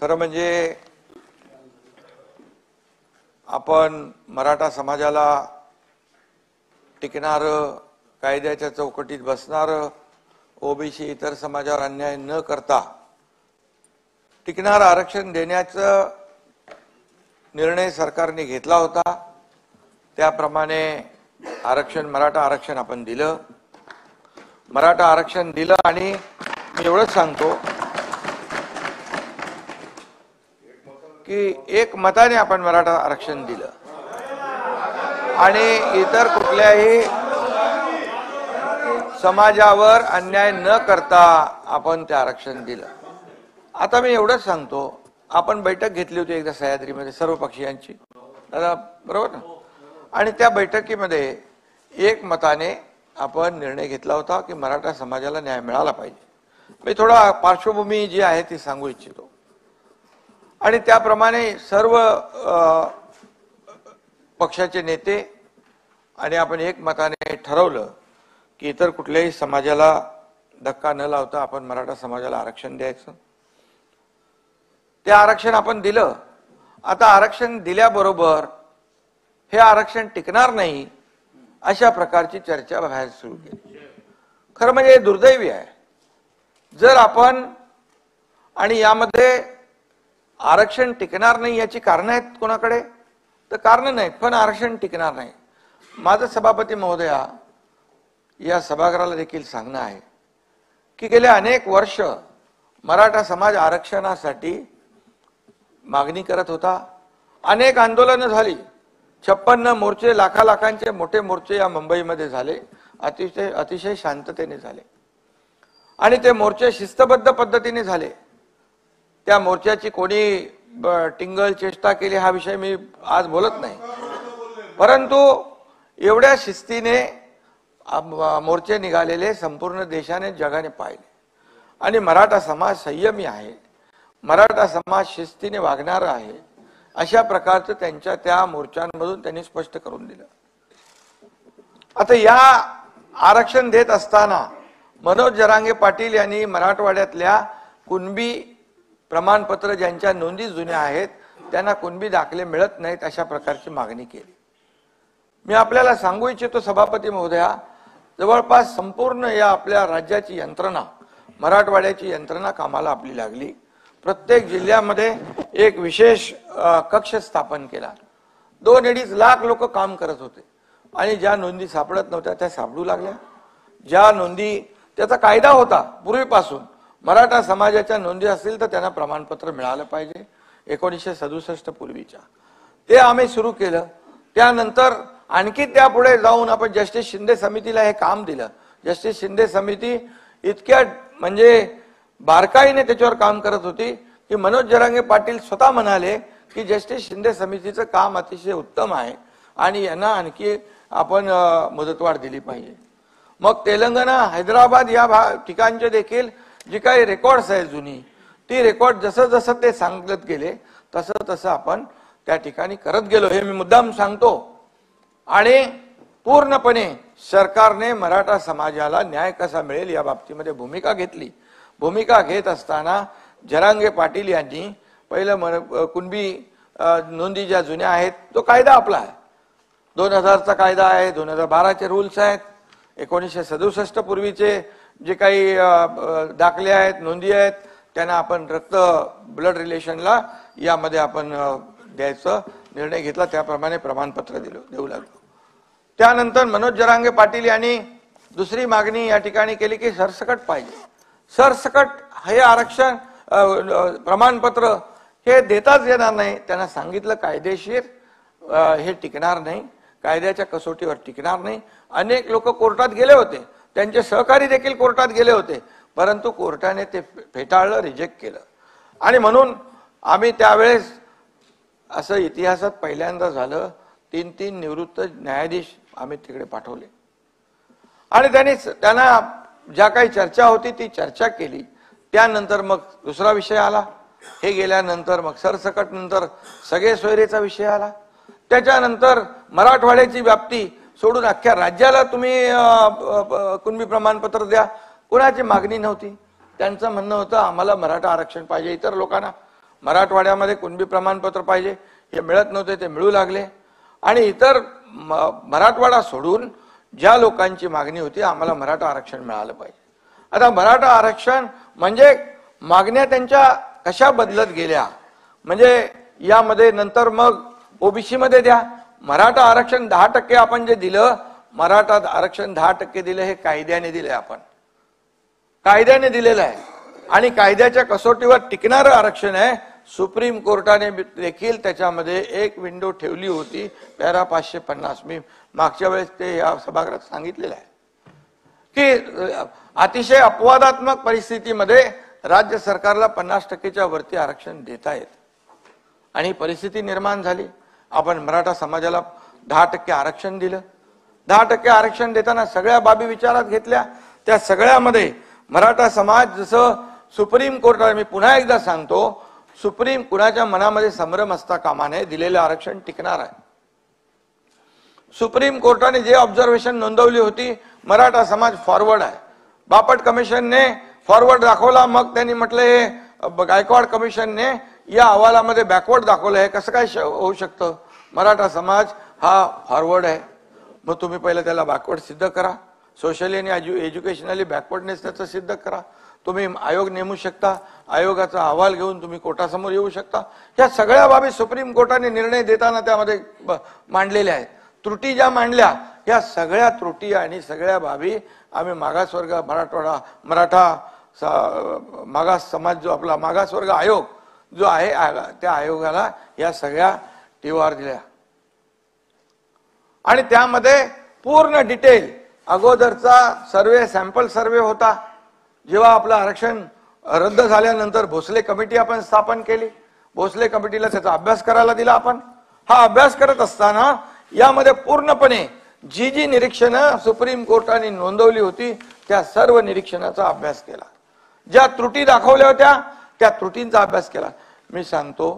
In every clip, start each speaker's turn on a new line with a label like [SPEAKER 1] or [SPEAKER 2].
[SPEAKER 1] खरं म्हणजे आपण मराठा समाजाला टिकणार, कायद्याच्या चौकटीत बसणार, ओबीसी इतर समाजावर अन्याय न करता टिकणार आरक्षण देण्याचा निर्णय सरकारने घेतला होता। त्याप्रमाणे मराठा आरक्षण आपण दिलं। मराठा आरक्षण दिलं आणि मी एवढंच सांगतो की एक मताने आपण मराठा आरक्षण दिलं आणि इतर कुठल्याही समाजावर अन्याय न करता आपण ते आरक्षण दिलं। आता मी एवढंच सांगतो, आपण बैठक घेतली होती एकदा सह्याद्रीमध्ये सर्व पक्षीयांची, बरोबर ना? आणि त्या बैठकीमध्ये एक मताने आपण निर्णय घेतला होता की मराठा समाजाला न्याय मिळाला पाहिजे। मी थोडा पार्श्वभूमी जी आहे ती सांगू इच्छितो। आणि त्याप्रमाणे सर्व पक्षाचे नेते आणि आपण एक मताने ठरवलं की इतर कुठल्याही समाजाला धक्का न लावता आपण मराठा समाजाला आरक्षण द्यायचं। ते आरक्षण आपण दिलं। आता आरक्षण दिल्याबरोबर हे आरक्षण टिकणार नाही अशा प्रकारची चर्चा बाहेर सुरू केली। खरं म्हणजे दुर्दैवी आहे। जर आपण आणि यामध्ये आरक्षण टिकणार नाही याची कारण आहेत कोणाकडे, तर कारण नाहीत, पण आरक्षण टिकणार नाही। माझं सभापती महोदया या सभागृहाला देखील सांगणं आहे की गेले अनेक वर्ष मराठा समाज आरक्षणासाठी मागणी करत होता। अनेक आंदोलनं झाली, 56 मोर्चे, लाखांचे मोठे मोर्चे या मुंबईमध्ये झाले, अतिशय शांततेने झाले आणि ते मोर्चे शिस्तबद्ध पद्धतीने झाले। त्या मोर्चाची कोणी टिंगल चेष्टा केली हा विषय मी आज बोलत नाही, परंतु एवढ्या शिस्तीने मोर्चे निघालेले संपूर्ण देशाने जगाने पाहिले आणि मराठा समाज संयमी आहे, मराठा समाज शिस्तीने वागणार आहे अशा प्रकारचं त्यांच्या त्या मोर्चांमधून त्यांनी स्पष्ट करून दिलं। आता या आरक्षण देत असताना मनोज जरांगे पाटील यांनी मराठवाड्यातल्या कुणबी प्रमाणपत्र ज्यांच्या नोंदी जुन्या आहेत त्यांना कुणबी दाखले मिळत नाहीत अशा प्रकारची मागणी केली। मी आपल्याला सांगू इच्छितो सभापती महोदया, जवळपास संपूर्ण या आपल्या राज्याची यंत्रणा, मराठवाड्याची यंत्रणा कामाला आपली लागली। प्रत्येक जिल्ह्यामध्ये एक विशेष कक्ष स्थापन केला। 2-2.5 लाख लोक काम करत होते आणि ज्या नोंदी सापडत नव्हत्या त्या सापडू लागल्या। ज्या नोंदी, त्याचा कायदा होता पूर्वीपासून, मराठा समाजाच्या नोंदी असतील तर त्यांना प्रमाणपत्र मिळालं पाहिजे 1967 पूर्वीच्या, ते आम्ही सुरू केलं। त्यानंतर आणखी त्यापुढे जाऊन आपण जस्टिस शिंदे समितीला हे काम दिलं। जस्टिस शिंदे समिती इतक्या म्हणजे बारकाईने त्याच्यावर काम करत होती की मनोज जरांगे पाटील स्वतः म्हणाले की जस्टिस शिंदे समितीचं काम अतिशय उत्तम आहे आणि यांना आणखी आपण मुदतवाढ दिली पाहिजे। मग तेलंगणा, हैदराबाद या ठिकाणचे देखील जी काही रेकॉर्ड्स आहेत जुनी, ती रेकॉर्ड जसं जसं ते सांगत गेले तसं तसं आपण त्या ठिकाणी करत गेलो, हे मी मुद्दाम सांगतो। आणि पूर्णपणे सरकारने मराठा समाजाला न्याय कसा मिळेल या बाबतीमध्ये भूमिका घेतली। भूमिका घेत असताना जरांगे पाटील यांनी पहिलं कुणबी नोंदी ज्या जुन्या आहेत तो कायदा आपला आहे, 2000चा कायदा आहे, 2012चे रूल्स आहेत, 1967 पूर्वीचे जे काही दाखले आहेत, नोंदी आहेत, त्यांना आपण ब्लड रिलेशनला यामध्ये आपण द्यायचा निर्णय घेतला। त्याप्रमाणे प्रमाणपत्र देऊ लागलो। त्यानंतर मनोज जरांगे पाटील यांनी दुसरी मागणी या ठिकाणी केली की सरसकट पाहिजे। सरसकट हे आरक्षण प्रमाणपत्र हे देताच येणार नाही। त्यांना सांगितलं कायदेशीर हे टिकणार नाही, कायद्याच्या कसोटीवर टिकणार नाही। अनेक लोक कोर्टात गेले होते, त्यांचे सहकारी देखील कोर्टात गेले होते, परंतु कोर्टाने ते फेटाळलं, रिजेक्ट केलं। आणि म्हणून आम्ही त्यावेळेस असं इतिहासात पहिल्यांदा झालं, 3 निवृत्त न्यायाधीश आम्ही तिकडे पाठवले आणि त्यांना ज्या काही चर्चा होती ती चर्चा केली। त्यानंतर मग दुसरा विषय आला, हे गेल्यानंतर मग सरसकट नंतर सगळे सोयरेचा विषय आला। त्याच्यानंतर मराठवाड्याची व्याप्ती सोडून अख्ख्या राज्याला तुम्ही कुणबी प्रमाणपत्र द्या, कुणाची मागणी नव्हती। त्यांचं म्हणणं होतं आम्हाला मराठा आरक्षण पाहिजे, इतर लोकांना मराठवाड्यामध्ये कुणबी प्रमाणपत्र पाहिजे, हे मिळत नव्हते, ते मिळू लागले. आणि इतर मराठवाडा सोडून ज्या लोकांची मागणी होती आम्हाला मराठा आरक्षण मिळालं पाहिजे. आता मराठा आरक्षण म्हणजे मागण्या त्यांच्या कशा बदलत गेल्या, म्हणजे यामध्ये नंतर मग ओबीसी मध्ये द्या, मराठा आरक्षण 10% आपण जे दिलं, मराठा आरक्षण 10% दिलं, हे कायद्याने दिले, आपण कायद्याने दिलेलं आहे आणि कायद्याच्या कसोटीवर टिकणारं आरक्षण आहे. सुप्रीम कोर्टाने देखील त्याच्यामध्ये एक विंडो ठेवली होती, पॅरा 550. मी मागच्या वेळेस ते या सभागृहात सांगितलेलं आहे की अतिशय अपवादात्मक परिस्थितीमध्ये राज्य सरकारला 50%च्या वरती आरक्षण देता येत आणि परिस्थिती निर्माण झाली. आपण मराठा समाजाला 10% आरक्षण दिलं. 10% आरक्षण देताना सगळ्या बाबी विचारात घेतल्या. त्या सगळ्यामध्ये मराठा समाज, जसं सुप्रीम कोर्टाने, मी पुन्हा एकदा सांगतो, सुप्रीम कुणाच्या मनामध्ये संभ्रम असता कामा नये, दिलेलं आरक्षण टिकणार आहे. सुप्रीम कोर्टाने जे ऑब्झर्वेशन नोंदवली होती, मराठा समाज फॉरवर्ड आहे. बापट कमिशनने फॉरवर्ड दाखवला, मग त्यांनी म्हटलं गायकवाड कमिशनने या अहवालामध्ये बॅकवर्ड दाखवलं आहे. कसं काय होऊ शकतं? मराठा समाज हा फॉरवर्ड आहे. मग तुम्ही पहिलं त्याला बॅकवर्ड सिद्ध करा, सोशली आणि एज्युकेशनली बॅकवर्डनेस त्याचं सिद्ध करा. तुम्ही आयोग नेमू शकता, आयोगाचा अहवाल घेऊन तुम्ही कोर्टासमोर येऊ शकता. या सगळ्या बाबी सुप्रीम कोर्टाने निर्णय देताना त्यामध्ये मांडलेल्या आहेत. त्रुटी ज्या मांडल्या, या सगळ्या त्रुटी आणि सगळ्या बाबी आम्ही मागासवर्ग मराठा मागास समाज, जो आपला मागासवर्ग आयोग जो आहे, त्या आयोगाला या सगळ्या टीवार दिल्या आणि त्यामध्ये पूर्ण डिटेल अगोदरचा सर्वे, सॅम्पल सर्वे होता. जेव्हा आपलं आरक्षण रद्द झाल्यानंतर भोसले कमिटी आपण स्थापन केली, भोसले कमिटीला त्याचा अभ्यास करायला दिला. आपण हा अभ्यास करत असताना यामध्ये पूर्णपणे जी निरीक्षणं सुप्रीम कोर्टाने नोंदवली होती, त्या सर्व निरीक्षणाचा अभ्यास केला. ज्या त्रुटी दाखवल्या होत्या त्या त्रुटींचा अभ्यास केला. मी सांगतो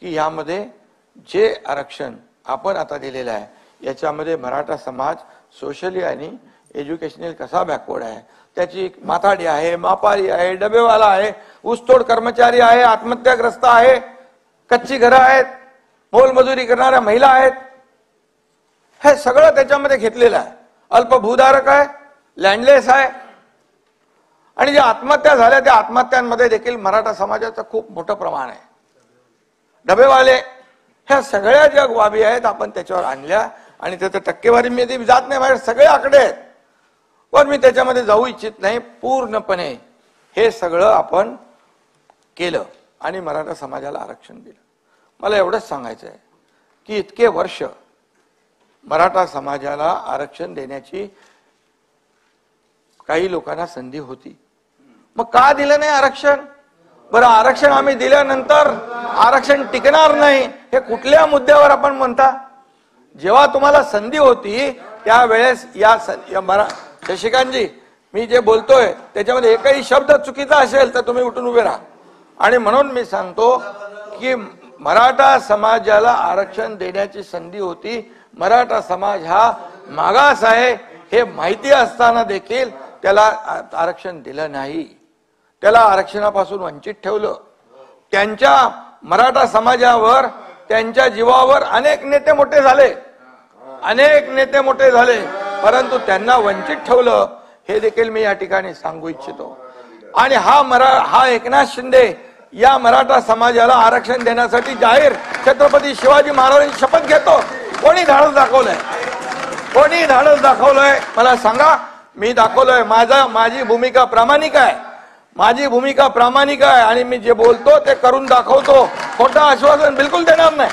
[SPEAKER 1] की यामध्ये जे आरक्षण आपण आता दिलेलं आहे, याच्यामध्ये मराठा समाज सोशली आणि एज्युकेशनल कसा बॅकवर्ड आहे, त्याची माथाडी आहे, मापारी आहे, डबेवाला आहे, ऊसतोड कर्मचारी आहे, आत्महत्याग्रस्त आहे, कच्ची घरं आहेत, मोलमजुरी करणाऱ्या महिला आहेत, हे सगळं त्याच्यामध्ये घेतलेलं आहे. अल्पभूधारक आहे, लँडलेस आहे आणि ज्या आत्महत्या झाल्या त्या आत्महत्यांमध्ये देखील मराठा समाजाचं खूप मोठं प्रमाण आहे. डबेवाले, ह्या सगळ्या ज्या बाबी आहेत आपण त्याच्यावर आणल्या आणि त्याचं टक्केवारी मी जात नाही, माझे सगळे आकडे आहेत, पण मी त्याच्यामध्ये जाऊ इच्छित नाही. पूर्णपणे हे सगळं आपण केलं आणि मराठा समाजाला आरक्षण दिलं. मला एवढंच सांगायचं आहे की इतके वर्ष मराठा समाजाला आरक्षण देण्याची काही लोकांना संधी होती, मग का दिलं नाही आरक्षण? बरं, आरक्षण आम्ही दिल्यानंतर आरक्षण टिकणार नाही हे कुठल्या मुद्द्यावर आपण म्हणता? जेव्हा तुम्हाला संधी होती त्यावेळेस शशिकांतजी, मी जे बोलतोय त्याच्यामध्ये एकही शब्द चुकीचा असेल तर तुम्ही उठून उभे राहा. आणि म्हणून मी सांगतो की मराठा समाजाला आरक्षण देण्याची संधी होती. मराठा समाज हा मागास आहे हे माहिती असताना देखील त्याला आरक्षण दिलं नाही, त्याला आरक्षणापासून वंचित ठेवलं. त्यांच्या मराठा समाजावर, त्यांच्या जीवावर अनेक नेते मोठे झाले, अनेक नेते मोठे झाले, परंतु त्यांना वंचित ठेवलं, हे देखील मी या ठिकाणी सांगू इच्छितो. आणि हा एकनाथ शिंदे या मराठा समाजाला आरक्षण देण्यासाठी जाहीर छत्रपती शिवाजी महाराजांची शपथ घेतो. कोणी धाडस दाखवलंय? कोणी धाडस दाखवलंय? मला सांगा. मी दाखवलंय. माझी भूमिका प्रामाणिक आहे, माझी भूमिका प्रामाणिक आहे आणि मी जे बोलतो ते करून दाखवतो. खोटं आश्वासन बिलकुल देणार नाही.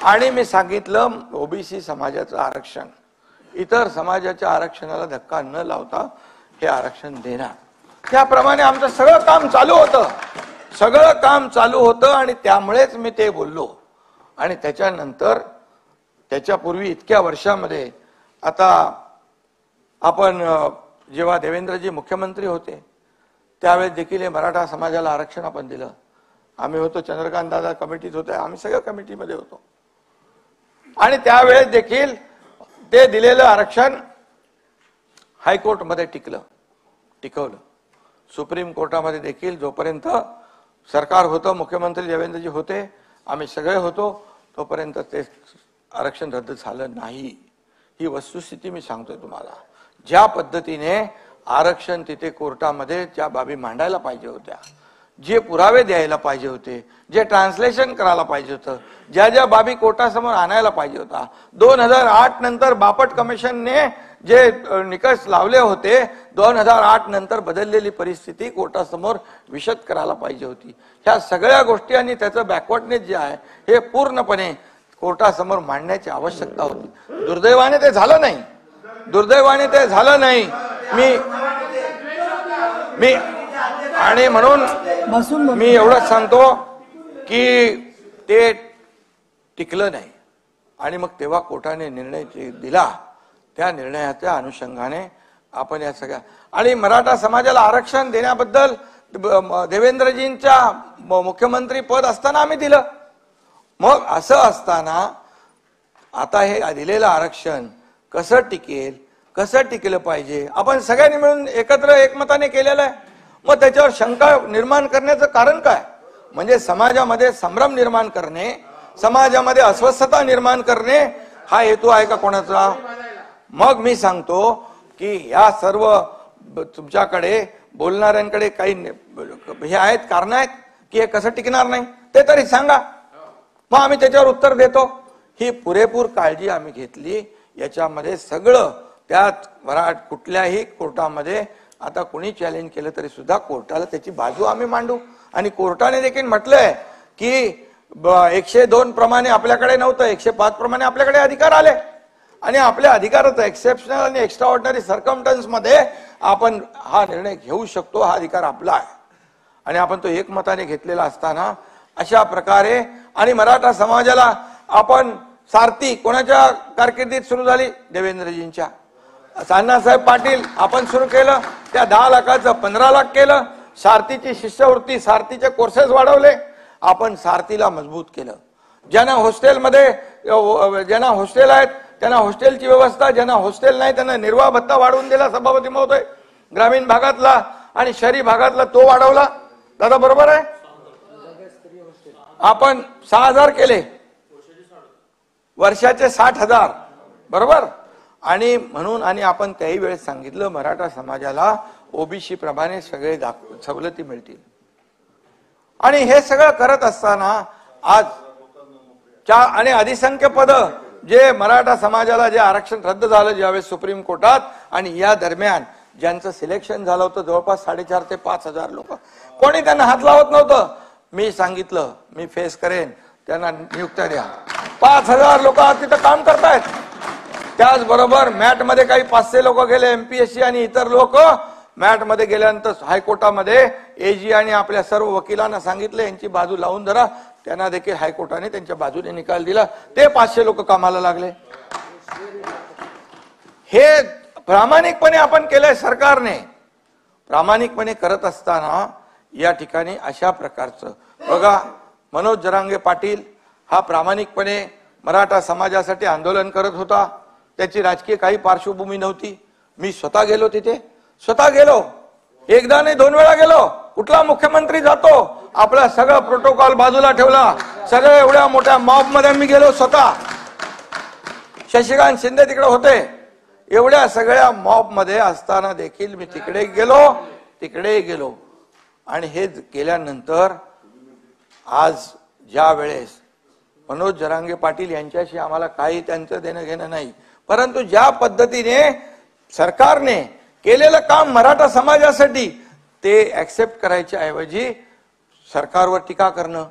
[SPEAKER 1] आणि मी सांगितलं ओबीसी समाजाचं आरक्षण इतर समाजाच्या आरक्षणाला धक्का न लावता हे आरक्षण देणार. त्याप्रमाणे आमचं सगळं काम चालू होतं, सगळं काम चालू होतं आणि त्यामुळेच मी ते बोललो. आणि त्याच्यानंतर त्याच्यापूर्वी इतक्या वर्षामध्ये आता आपण जेव्हा देवेंद्रजी मुख्यमंत्री होते त्यावेळेस देखील हे मराठा समाजाला आरक्षण आपण दिलं. आम्ही होतो, चंद्रकांत दादा कमिटीत होते, आम्ही सगळ्या कमिटीमध्ये होतो. आणि त्यावेळेस देखील ते दिलेलं आरक्षण हायकोर्टमध्ये टिकवलं. सुप्रीम कोर्टामध्ये देखील जोपर्यंत सरकार होतं, मुख्यमंत्री देवेंद्रजी होते, आम्ही सगळे होतो, तोपर्यंत ते आरक्षण रद्द झालं नाही। ही वस्तुस्थिती मी सांगतोय तुम्हाला। ज्या पद्धतीने आरक्षण तिथे कोर्टामध्ये ज्या बाबी मांडायला पाहिजे होत्या, जे पुरावे द्यायला पाहिजे होते, जे ट्रान्सलेशन करायला पाहिजे होतं, ज्या ज्या बाबी कोर्टासमोर आणायला पाहिजे होता, 2008 नंतर बापट कमिशनने जे निकष लावले होते, 2008 नंतर बदललेली परिस्थिती कोर्टासमोर विशद करायला पाहिजे होती। ह्या सगळ्या गोष्टी आणि त्याचं बॅकवर्डनेस जे आहे हे पूर्णपणे कोर्टासमोर मांडण्याची आवश्यकता होती। दुर्दैवाने ते झालं नाही, दुर्दैवाने ते झालं नाही। मी आणि म्हणून मी एवढंच सांगतो की ते टिकलं नाही आणि मग तेव्हा कोर्टाने निर्णय दिला, त्या निर्णयाच्या अनुषंगाने आपण या सगळ्या आणि मराठा समाजाला आरक्षण देण्याबद्दल देवेंद्रजींच्या मुख्यमंत्री पद असताना आम्ही दिलं। मग असं असताना आता हे दिलेलं आरक्षण कसं टिकेल, कसं टिकलं पाहिजे, आपण सगळ्यांनी मिळून एकत्र एकमताने केलेलं आहे। मग त्याच्यावर शंका निर्माण करण्याचं कारण काय? म्हणजे समाजामध्ये संभ्रम निर्माण करणे, समाजामध्ये अस्वस्थता निर्माण करणे हा हेतू आहे का कोणाचा? मग मी सांगतो की या सर्व तुमच्याकडे बोलणाऱ्यांकडे काही हे आहेत, कारण आहेत की हे कसं टिकणार नाही ते तरी सांगा, मग आम्ही त्याच्यावर उत्तर देतो। ही पुरेपूर काळजी आम्ही घेतली। याच्यामध्ये सगळं त्यात कुठल्याही कोर्टामध्ये आता कोणी चॅलेंज केलं तरी सुद्धा कोर्टाला त्याची बाजू आम्ही मांडू। आणि कोर्टाने देखील म्हटलंय की 102 प्रमाणे आपल्याकडे नव्हतं, 105 प्रमाणे आपल्याकडे अधिकार आले आणि आपल्या अधिकाराचं एक्सेप्शनल आणि एक्स्ट्राऑर्डिनरी सर्कमस्टन्स मध्ये आपण हा निर्णय घेऊ शकतो, हा अधिकार आपला आहे आणि आपण तो एकमताने घेतलेला असताना अशा प्रकारे आणि मराठा समाजाला आपण सारथी कोणाच्या कारकिर्दीत सुरू झाली? देवेंद्रजींच्या। अण्णासाहेब पाटील आपण सुरू केलं, त्या 10 लाखाचं 15 लाख केलं, सारथीची शिष्यवृत्ती, सारथीचे कोर्सेस वाढवले, आपण सारथीला मजबूत केलं। ज्यांना हॉस्टेलमध्ये ज्यांना हॉस्टेल आहेत त्यांना हॉस्टेलची व्यवस्था, ज्यांना हॉस्टेल नाही त्यांना निर्वाह भत्ता वाढवून दिला सभापती महोदय। ग्रामीण भागातला आणि शहरी भागातला तो वाढवला, दादा बरोबर आहे। आपण 6000 केले, वर्षाचे 60,000 बरोबर। आणि म्हणून आणि आपण त्याही वेळेस सांगितलं मराठा समाजाला ओबीसी प्रमाणे सगळे सवलती मिळतील। आणि हे सगळं करत असताना आज आणि अधिसंख्य पद जे मराठा समाजाला जे आरक्षण रद्द झालं ज्यावेळेस सुप्रीम कोर्टात, आणि या दरम्यान ज्यांचं सिलेक्शन झालं होतं जवळपास 4,500 ते 5,000 लोक, कोणी त्यांना हात लावत नव्हतं। मी सांगितलं मी फेस करेन, त्यांना नियुक्त्या द्या। 5,000 लोक तिथं काम करतायत। त्याचबरोबर मॅट मध्ये काही 500 लोक गेले, एमपीएससी आणि इतर लोक मॅट मध्ये गेल्यानंतर हायकोर्टामध्ये एजी आणि आपल्या सर्व वकिलांना सांगितलं यांची बाजू लावून धरा, त्यांना देखील हायकोर्टाने त्यांच्या बाजूने निकाल दिला, ते 500 लोक कामाला लागले। हे प्रामाणिकपणे आपण केलंय, सरकारने प्रामाणिकपणे करत असताना या ठिकाणी अशा प्रकारचं बघा, मनोज जरांगे पाटील हा प्रामाणिकपणे मराठा समाजासाठी आंदोलन करत होता, त्याची राजकीय काही पार्श्वभूमी नव्हती। मी स्वतः गेलो तिथे, स्वतः गेलो, एकदा नाही 2 वेळा गेलो। कुठला मुख्यमंत्री जातो आपला सगळं प्रोटोकॉल बाजूला ठेवला, सगळं एवढ्या मोठ्या मॉब मध्ये मी गेलो स्वतः, शशिकांत शिंदे तिकडे होते, एवढ्या सगळ्या मॉब मध्ये असताना देखील मी तिकडे गेलो आणि हे केल्यानंतर आज ज्या वेळेस मनोज जरांगे पाटील यांच्याशी आम्हाला काही त्यांचं देणं घेणं नाही, परंतु ज्या पद्धतीने सरकारने केलेलं काम मराठा समाजासाठी ते ऍक्सेप्ट करायच्या ऐवजी सरकारवर टीका करणं,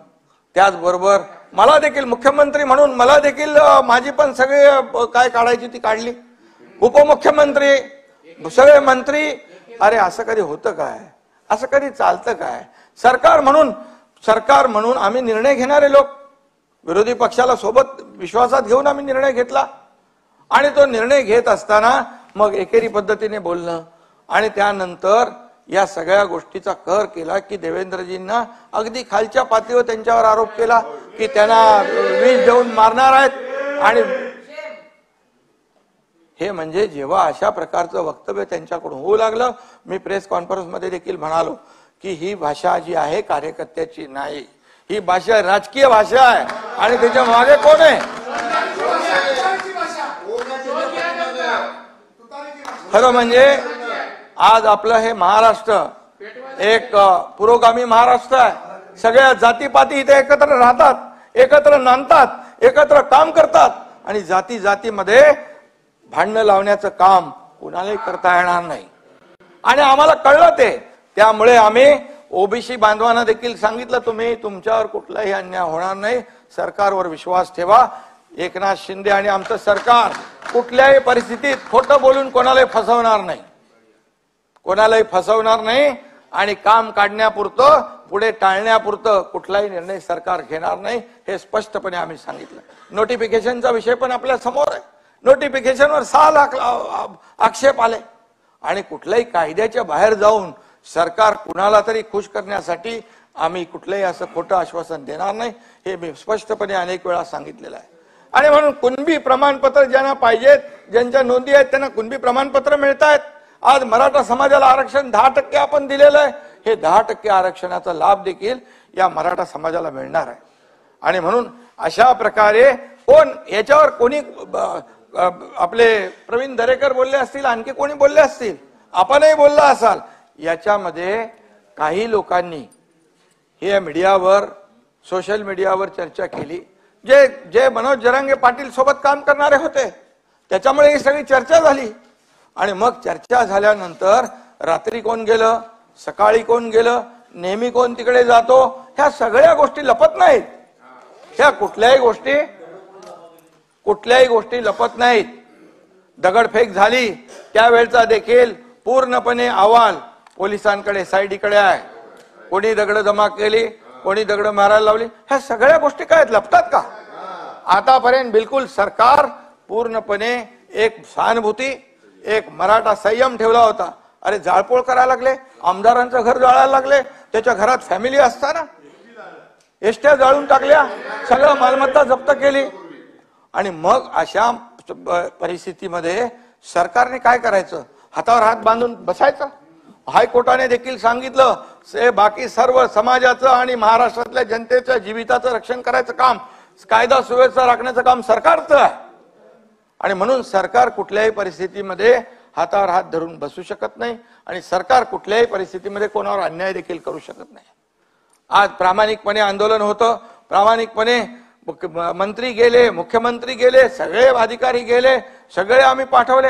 [SPEAKER 1] त्याचबरोबर मला देखील मुख्यमंत्री म्हणून मला देखील माझी पण सगळे काय काढायची ती काढली, उपमुख्यमंत्री सगळे मंत्री, अरे असं कधी होतं काय, असं कधी चालतं काय? सरकार म्हणून आम्ही निर्णय घेणारे लोक, विरोधी पक्षाला सोबत विश्वासात घेऊन आम्ही निर्णय घेतला आणि तो निर्णय घेत असताना मग एकेरी पद्धतीने बोलणं आणि त्यानंतर या सगळ्या गोष्टीचा कहर केला की देवेंद्रजींना अगदी खालच्या पातळीवर त्यांच्यावर आरोप केला की त्यांना विष देऊन मारणार आहेत। आणि हे म्हणजे जेव्हा अशा प्रकारचं वक्तव्य त्यांच्याकडून होऊ लागलं, मी प्रेस कॉन्फरन्स मध्ये देखील म्हणालो की ही भाषा जी आहे कार्यकर्त्याची नाही, ही भाषा राजकीय भाषा आहे आणि त्याच्या मागे कोण आहे? खरं म्हणजे आज आपलं हे महाराष्ट्र एक पुरोगामी महाराष्ट्र आहे. सगळ्या जातीपाती इथे एकत्र राहतात, एकत्र नांदतात, एकत्र काम करतात आणि जाती जातीमध्ये भांडणं लावण्याचं काम कुणालाही करता येणार नाही. आणि आम्हाला कळलं ते, त्यामुळे आम्ही ओबीसी बांधवांना देखील सांगितलं, तुम्ही तुमच्यावर कुठलाही अन्याय होणार नाही, सरकारवर विश्वास ठेवा. एकनाथ शिंदे आणि आमचं सरकार कुठल्याही परिस्थितीत खोटं बोलून कोणालाही फसवणार नाही, कोणालाही फसवणार नाही आणि काम काढण्यापुरतं, पुढे टाळण्यापुरतं कुठलाही निर्णय सरकार घेणार नाही, हे स्पष्टपणे आम्ही सांगितलं. नोटिफिकेशनचा विषय पण आपल्या समोर आहे. नोटिफिकेशनवर 6 लाख आक्षेप आले आणि कुठल्याही कायद्याच्या बाहेर जाऊन सरकार कुणाला तरी खुश करण्यासाठी आम्ही कुठलंही असं खोटं आश्वासन देणार नाही, हे मी स्पष्टपणे अनेक वेळा सांगितलेलं आहे. आणि म्हणून कुणबी प्रमाणपत्र ज्यांना पाहिजेत, ज्यांच्या नोंदी आहेत त्यांना कुणबी प्रमाणपत्र मिळत आहेत. आज मराठा समाजाला आरक्षण 10% आपण दिलेलं आहे. हे 10% आरक्षणाचा लाभ देखील या मराठा समाजाला मिळणार आहे. आणि म्हणून अशा प्रकारे कोण याच्यावर कोणी आपले प्रवीण दरेकर बोलले असतील, आणखी कोणी बोलले असतील, आपणही बोलला असाल, याच्यामध्ये काही लोकांनी हे मीडियावर, सोशल मीडियावर चर्चा केली. जे मनोज जरांगे पाटील सोबत काम करणारे होते, त्याच्यामुळे ही सगळी चर्चा झाली. आणि मग चर्चा झाल्यानंतर रात्री कोण गेलं, सकाळी कोण गेलं, नेहमी कोण तिकडे जातो, ह्या सगळ्या गोष्टी लपत नाहीत. ह्या कुठल्याही गोष्टी लपत नाहीत. दगडफेक झाली त्यावेळचा देखील पूर्णपणे अहवाल पोलिसांकडे, साईडीकडे आहे. कोणी दगड जमा केली, कोणी दगड मारायला लावली, ह्या सगळ्या गोष्टी काय लपतात का? आतापर्यंत बिलकुल सरकार पूर्णपणे एक सहानुभूती, एक मराठा संयम ठेवला होता. अरे जाळपोळ करायला लागले, आमदारांचं घर जाळायला लागले, त्याच्या घरात फॅमिली असताना एसट्या जाळून टाकल्या, सगळं मालमत्ता जप्त केली. आणि मग अशा परिस्थितीमध्ये सरकारने काय करायचं? हातावर हात बांधून बसायचं? हायकोर्टाने देखील सांगितलं, बाकी सर्व समाजाचं आणि महाराष्ट्रातल्या जनतेच्या जीविताचं रक्षण करायचं काम, कायदा सुव्यवस्था राखण्याचं काम सरकारचं आहे. आणि म्हणून सरकार कुठल्याही परिस्थितीमध्ये हातावर हात धरून बसू शकत नाही आणि सरकार कुठल्याही परिस्थितीमध्ये कोणावर अन्याय देखील करू शकत नाही. आज प्रामाणिकपणे आंदोलन होतं, प्रामाणिकपणे मंत्री गेले, मुख्यमंत्री गेले, सगळे अधिकारी गेले, सगळे आम्ही पाठवले.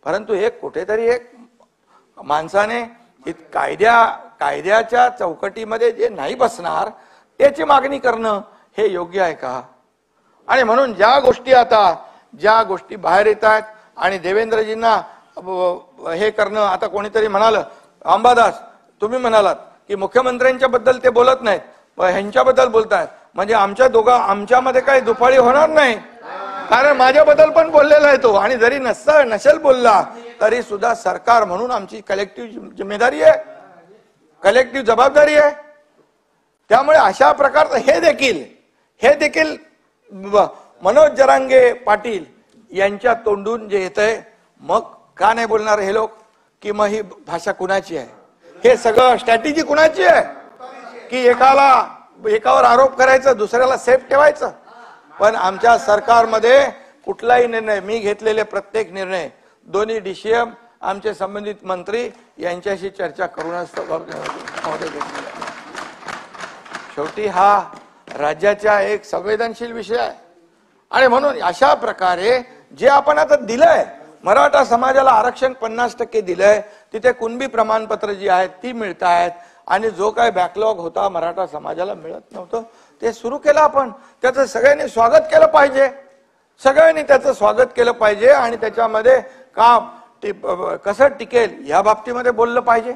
[SPEAKER 1] परंतु एक कुठेतरी एक माणसाने कायद्याच्या चौकटीमध्ये जे नाही बसणार त्याची मागणी करणं हे योग्य आहे का? आणि म्हणून ज्या गोष्टी बाहेर येत आहेत आणि देवेंद्रजींना हे करणं, आता कोणीतरी म्हणालं, अंबादास तुम्ही म्हणालात की मुख्यमंत्र्यांच्या बद्दल ते बोलत नाहीत, ह्यांच्याबद्दल बोलतायत, म्हणजे आमच्यामध्ये काही दुफाळी होणार नाही. कारण माझ्याबद्दल पण बोललेला आहे तो, आणि जरी नसेल बोलला तरी सुद्धा सरकार म्हणून आमची कलेक्टिव्ह जिम्मेदारी आहे, कलेक्टिव्ह जबाबदारी आहे. त्यामुळे अशा प्रकारचं हे देखील मनोज जरांगे पाटील यांच्या तोंडून जे येतंय, मग का नाही बोलणार हे लोक की मग ही भाषा कुणाची आहे? हे सगळं स्ट्रॅटेजी कुणाची आहे की एकावर आरोप करायचं, दुसऱ्याला सेफ ठेवायचं? पण आमच्या सरकारमध्ये कुठलाही निर्णय, मी घेतलेले प्रत्येक निर्णय दोन्ही DCM, आमचे संबंधित मंत्री यांच्याशी चर्चा करूनच शेवटी हा राज्याचा एक संवेदनशील विषय आहे. आणि म्हणून अशा प्रकारे जे आपण आता दिलंय, मराठा समाजाला आरक्षण 50% दिलंय, तिथे कुणबी प्रमाणपत्र जी आहेत ती मिळत आहेत. आणि जो काय बॅकलॉग होता मराठा समाजाला मिळत नव्हतं ते सुरू केलं आपण. त्याचं सगळ्यांनी स्वागत केलं पाहिजे, सगळ्यांनी त्याचं स्वागत केलं पाहिजे आणि त्याच्यामध्ये काम कसं टिकेल या बाबतीमध्ये बोललं पाहिजे.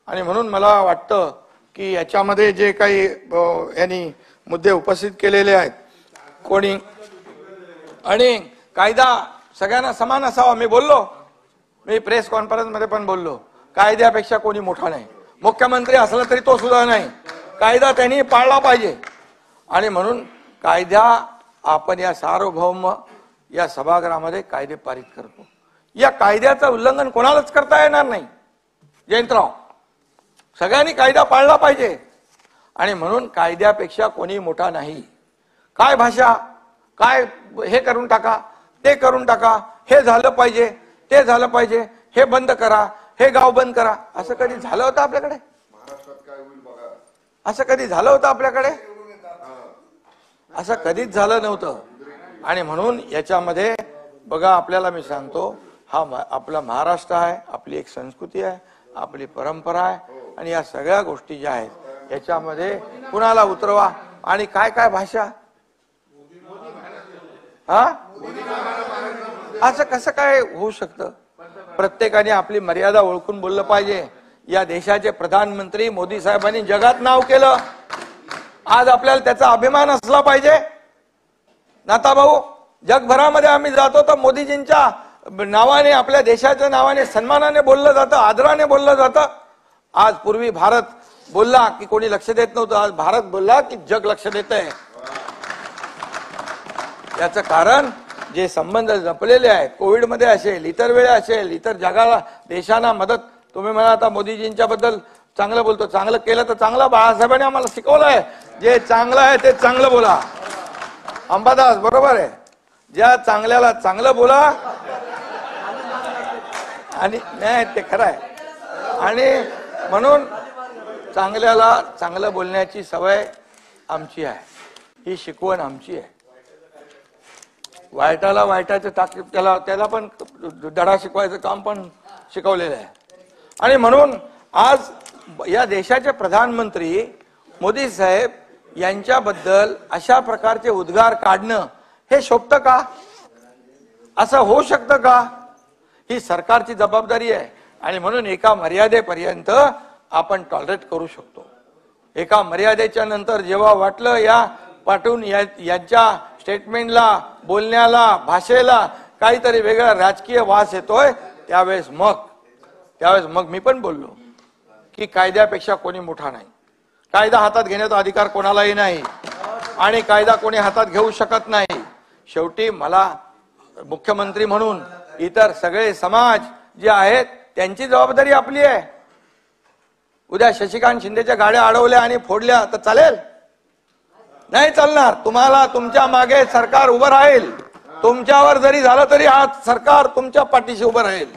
[SPEAKER 1] आणि म्हणून मला वाटतं की याच्यामध्ये जे काही यांनी मुद्दे उपस्थित केलेले आहेत कोणी, आणि कायदा सगळ्यांना समान असावा, मी प्रेस कॉन्फरन्स मध्ये पण बोललो, कायद्यापेक्षा कोणी मोठा नाही, मुख्यमंत्री असला तरी तो सुद्धा नाही, कायदा त्यांनी पाळला पाहिजे. आणि म्हणून कायदा आपण या सार्वभौम या सभागृहामध्ये कायदे पारित करतो. या कायद्याचं उल्लंघन कोणालाच करता येणार नाही. जयंतराव, सगळ्यांनी कायदा पाळला पाहिजे आणि म्हणून कायद्यापेक्षा कोणी मोठा नाही. काय भाषा, काय हे करून टाका, ते करून टाका, हे झालं पाहिजे, ते झालं पाहिजे, हे बंद करा, हे गाव बंद करा, असं कधी झालं होतं आपल्याकडे? असं कधी झालं होतं आपल्याकडे? असं कधीच झालं नव्हतं. आणि म्हणून याच्यामध्ये बघा, आपल्याला मी सांगतो, हा आपला महाराष्ट्र आहे, आपली एक संस्कृती आहे, आपली परंपरा आहे आणि या सगळ्या गोष्टी ज्या आहेत याच्यामध्ये कुणाला उतरवा आणि काय काय भाषा, हा असं कसं काय होऊ शकतं? प्रत्येकाने आपली मर्यादा ओळखून बोललं पाहिजे. या देशाचे प्रधानमंत्री मोदी साहेबांनी जगात नाव केलं, आज आपल्याला त्याचा अभिमान असला पाहिजे. नाता भाऊ, जगभरामध्ये आम्ही जातो तर मोदीजींच्या नावाने, आपल्या देशाच्या नावाने सन्मानाने बोललं जातं, आदराने बोललं जातं. आज पूर्वी भारत बोलला की कोणी लक्ष देत नव्हतं, आज भारत बोलला की जग लक्ष देत आहे. याचं कारण जे संबंध जपलेले आहेत, कोविडमध्ये असेल, इतर वेळा असेल, इतर जगाला देशांना मदत. तुम्ही म्हणा आता मोदीजींच्या बद्दल चांगलं बोलतो, चांगलं केलं तर चांगलं, बाळासाहेबांनी आम्हाला शिकवलंय, जे चांगलं आहे ते चांगलं बोला. अंबादास बरोबर आहे, ज्या चांगल्याला चांगलं बोला आणि नाही ते खरं आहे. आणि म्हणून चांगल्याला चांगलं बोलण्याची सवय आमची आहे, ही शिकवण आमची आहे. वाईटाला वाईटाचं ताकीद, त्याला पण धडा शिकवायचं काम पण शिकवलेलं आहे. आणि म्हणून आज या देशाचे प्रधानमंत्री मोदी साहेब यांच्याबद्दल अशा प्रकारचे उद्गार काढणं हे शोभतं का? असं होऊ शकतं का? ही सरकारची जबाबदारी आहे. आणि म्हणून एका मर्यादेपर्यंत आपण टॉलरेट करू शकतो. एका मर्यादेच्या नंतर जेव्हा वाटलं या पाठवून यांच्या स्टेटमेंटला, बोलण्याला, भाषेला काहीतरी वेगळा राजकीय वास येतोय, त्यावेळेस मग मी पण बोललो की कायद्यापेक्षा कोणी मोठा नाही. कायदा हातात घेण्याचा अधिकार कोणालाही नाही आणि कायदा कोणी हातात घेऊ शकत नाही. शेवटी मला मुख्यमंत्री म्हणून इतर सगळे समाज जे आहेत त्यांची जबाबदारी आपली आहे. उद्या शशिकांत शिंदेच्या गाड्या अडवल्या आणि फोडल्या तर चालेल? नाही चालणार. तुम्हाला तुमच्या मागे सरकार उभं राहील. तुमच्यावर जरी झालं तरी हा सरकार तुमच्या पाठीशी उभं राहील.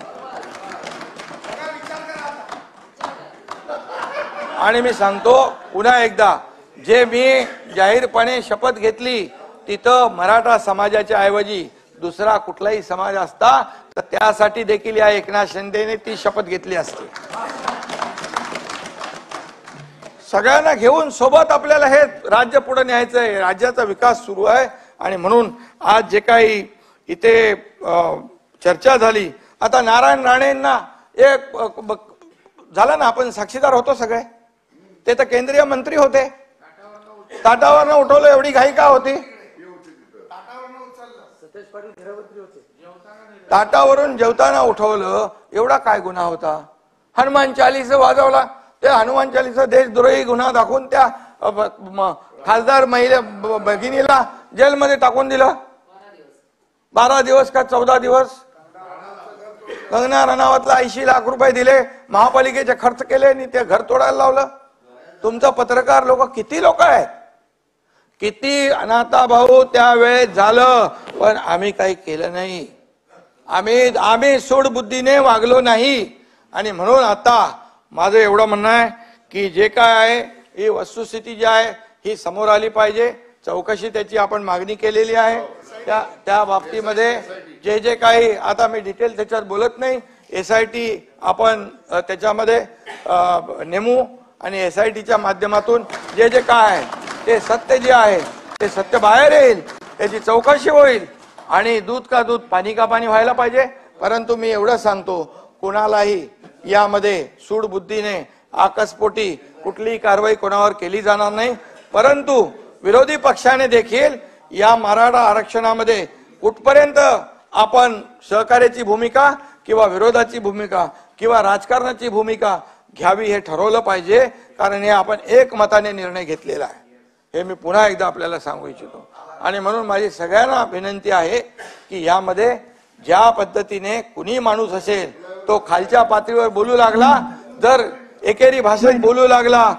[SPEAKER 1] आणि मी सांगतो पुन्हा एकदा, जे मी जाहीरपणे शपथ घेतली तिथं मराठा समाजाच्या ऐवजी दुसरा कुठलाही समाज असता तर त्यासाठी देखील या एकनाथ शिंदेने ती शपथ घेतली असती. सगळ्यांना घेऊन सोबत आपल्याला हे राज्य पुढे न्यायचं आहे, राज्याचा विकास सुरू आहे. आणि म्हणून आज जे काही इथे चर्चा झाली, आता नारायण राणेंना एक झालं ना, आपण साक्षीदार होतो सगळे, ते तर केंद्रीय मंत्री होते, ताटावरनं उठवलं, एवढी घाई का होती? ताटावरून जेवताना उठवलं, एवढा काय गुन्हा होता? हनुमान चालीसा वाजवला, ते हनुमान चालीसा देशद्रोही गुन्हा दाखवून त्या खासदार महिला भगिनीला जेलमध्ये टाकून दिलं. 12 दिवस का 14 दिवस. कंगना रनावतला 80 लाख रुपये दिले, महापालिकेचे खर्च केले आणि ते घर तोडायला लावलं. तुमचा पत्रकार लोक किती लोक आहेत, किती अनाथा भाऊ त्यावेळेस झालं, पण आम्ही काही केलं नाही. आम्ही सूडबुद्धीने वागलो नाही. आणि म्हणून आता माझं एवढं म्हणणं आहे की जे काय आहे ही वस्तुस्थिती जी आहे ही समोर आली पाहिजे. चौकशी त्याची आपण मागणी केलेली आहे. त्या बाबतीमध्ये जे काही आता मी डिटेल त्याच्यात बोलत नाही, SIT आपण त्याच्यामध्ये नेमू आणि SITच्या माध्यमातून जे काय आहे ते सत्य जे आहे ते सत्य बाहेर येईल, त्याची चौकशी होईल आणि दूध का दूध पाणी का पाणी व्हायला पाहिजे. परंतु मी एवढं सांगतो, कोणालाही यामध्ये सूडबुद्धीने आकस्पोटी कुठलीही कारवाई कोणावर केली जाणार नाही. परंतु विरोधी पक्षाने देखील या मराठा आरक्षणामध्ये कुठपर्यंत आपण सहकार्याची भूमिका किंवा विरोधाची भूमिका किंवा राजकारणाची भूमिका घ्यावी हे ठरवलं पाहिजे. कारण हे आपण एकमताने निर्णय घेतलेला आहे, हे मी पुन्हा एकदा आपल्याला सांगू इच्छितो. आणि म्हणून माझी सगळ्यांना विनंती आहे की यामध्ये ज्या पद्धतीने कुणी माणूस असेल तो खालच्या पातळीवर बोलू लागला, जर एकेरी भाषेत बोलू लागला,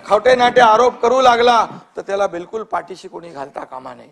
[SPEAKER 1] खोटे नाटे आरोप करू लागला, तर त्याला बिलकुल पाठीशी कोणी घालता कामा नये.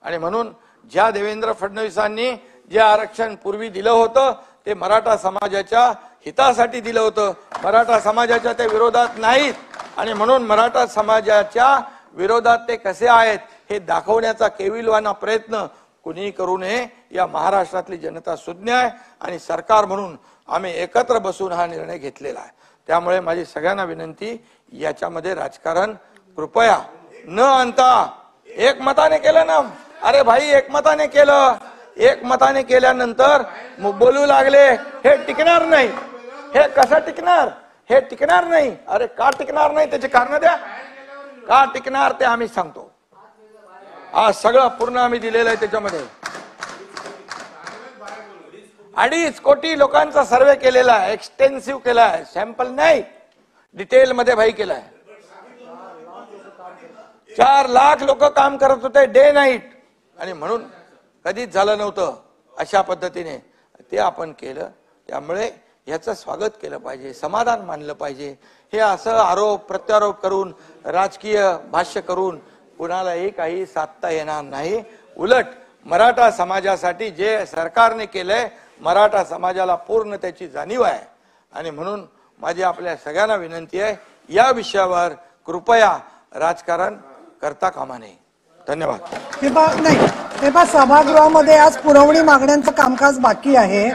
[SPEAKER 1] आणि म्हणून ज्या देवेंद्र फडणवीसांनी जे आरक्षण पूर्वी दिलं होतं ते मराठा समाजाच्या हितासाठी दिलं होतं, मराठा समाजाच्या ते विरोधात नाहीत. आणि म्हणून मराठा समाजाच्या विरोधात ते कसे आहेत हे दाखवण्याचा केविलवाना प्रयत्न कुणी करू नये. या महाराष्ट्रातली जनता सुज्ञ आहे आणि सरकार म्हणून आम्ही एकत्र बसून हा निर्णय घेतलेला आहे. त्यामुळे माझी सगळ्यांना विनंती, याच्यामध्ये राजकारण कृपया न आणता एकमताने केलं ना. अरे भाई, एकमताने केलं, एकमताने केल्यानंतर बोलू लागले हे टिकणार नाही. हे कसं टिकणार? हे टिकणार नाही. अरे का टिकणार नाही त्याचे कारण द्या. का टिकणार ते आम्ही सांगतो. आज सगळं पूर्ण आम्ही दिलेलं आहे. त्याच्यामध्ये 2.5 कोटी लोकांचा सर्वे केलेला आहे, एक्सटेन्सिव्ह केला आहे, सॅम्पल नाही, डिटेल मध्ये भाई केलाय. 4 लाख लोक काम करत होते डे नाईट. आणि म्हणून कधीच झालं नव्हतं अशा पद्धतीने ते आपण केलं. त्यामुळे याचं स्वागत केलं पाहिजे, समाधान मानलं पाहिजे. हे असं आरोप प्रत्यारोप करून राजकीय भाष्य करून कुणालाही काही साधता येणार नाही. उलट मराठा समाजासाठी जे सरकारने केलंय, मराठा समाजाला पूर्ण त्याची जाणीव आहे. आणि म्हणून माझी आपल्या सगळ्यांना विनंती आहे, या विषयावर कृपया राजकारण करता कामा नये. धन्यवाद.
[SPEAKER 2] सभागृहामध्ये आज पुरवणी मागण्यांचं कामकाज बाकी आहे.